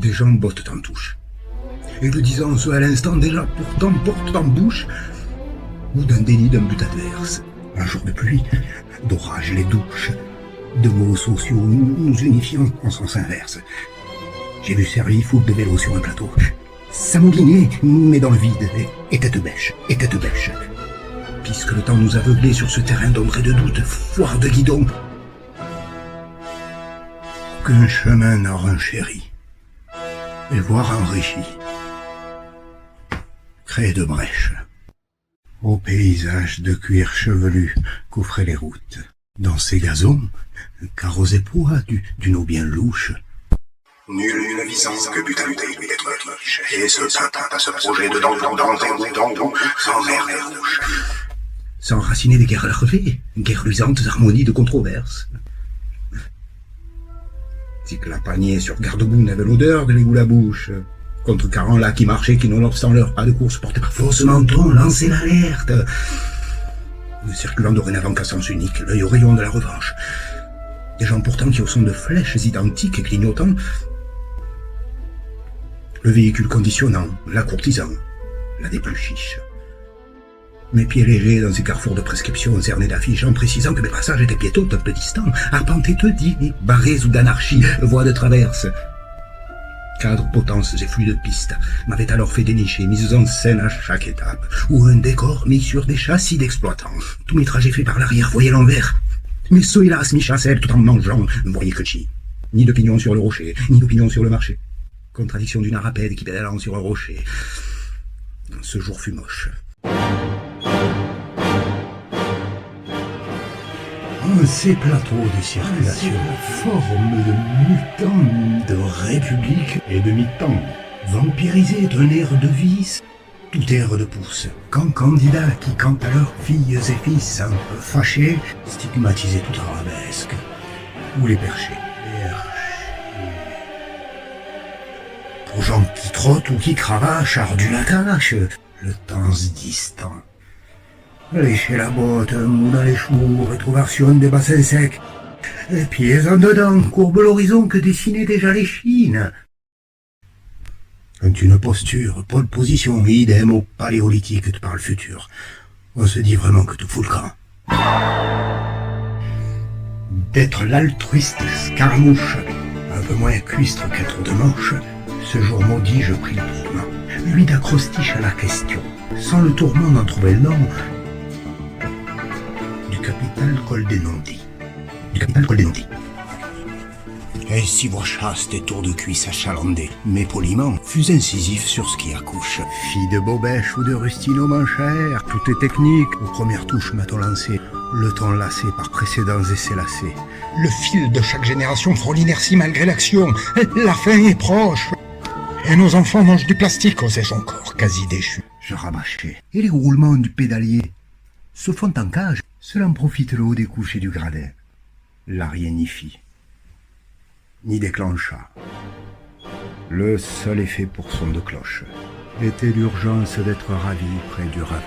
des gens bottent en touche. Et le disant ce à l'instant déjà pourtant porte en bouche, ou d'un déni d'un but adverse. Un jour de pluie, d'orage les douches, de mots sociaux nous unifiant en sens inverse. J'ai vu servir foule de vélos sur un plateau, s'amouliner, mais dans le vide, et tête bêche, puisque le temps nous aveuglait sur ce terrain d'ombre et de doute, foire de guidon. Qu'un chemin n'a renchéri, et voire enrichi, crée de brèches, au paysage de cuir chevelu qu'offraient les routes. Dans ces gazons, carrosés poids d'une eau bien louche, nul n'avisant que but à lutter lui d'être riche, et se tâta à ce projet de dans, sans mer bouche. S'enraciner des guerres larvées, guerres luisantes harmonies de controverses. Si que la panier sur garde-boue n'avait l'odeur de l'égout la bouche, contrecarrant là qui marchaient, qui nonobstant leur pas de course portaient par fausse menton, lançaient l'alerte. Ne circulant dorénavant qu'à sens unique, l'œil au rayon de la revanche. Des gens pourtant qui au son de flèches identiques et clignotants, le véhicule conditionnant, la courtisan, la des plus chiches. Mes pieds légers dans ces carrefours de prescription cernés d'affiches en précisant que mes passages étaient piétons, peu distants, arpentés taudis, barrés ou d'anarchie, voies de traverse. Cadres, potences et flux de pistes m'avaient alors fait dénicher, mises en scène à chaque étape, ou un décor mis sur des châssis d'exploitants. Tous mes trajets faits par l'arrière voyaient l'envers. Mes sauts hélas m'y chassèrent tout en mangeant, ne voyez que chi. Ni d'opinion sur le rocher, ni d'opinion sur le marché. Contradiction d'une arapède qui pédalant sur un rocher. Ce jour fut moche. Ces plateaux de circulation, forme de mutants, de république et de mi-temps, vampirisés d'un air de vice, tout air de pouce, quand candidats qui, quant à leurs filles et fils un peu fâchés, stigmatisaient tout arabesque, ou les perchés. Pour gens qui trottent ou qui cravachent, ardus la tâche, le temps distant. Lécher la botte, moulin les choux, rétroversion des bassins secs. Les pieds en dedans, courbe l'horizon que dessinaient déjà les chines. Quand une posture, pole position, idem au paléolithique par le futur. On se dit vraiment que tout fout le camp. D'être l'altruiste scaramouche, un peu moins cuistre qu'un trou de manche, ce jour maudit je pris le tournant. Lui d'acrostiche à la question, sans le tourment d'en trouver le nom, du capital Coldenondi. Et si vos chastes et tours de cuisse achalandés, mais poliment, fus incisif sur ce qui accouche. Fille de bobèche ou de rustino manchère, tout est technique. Aux premières touches m'a-t-on lancé, le temps lassé par précédents essais lassés. Le fil de chaque génération frôle l'inertie malgré l'action. La fin est proche. Et nos enfants mangent du plastique, osait son corps quasi déchu. Je rabâchais. Et les roulements du pédalier se font en cage. Cela en profite le haut des couches et du gradin. Là rien n'y fit, ni déclencha. Le seul effet pour son de cloche était l'urgence d'être ravi près du ravin.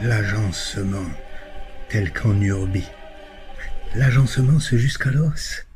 L'agencement, tel qu'en Urbi. L'agencement se jusqu'à l'os.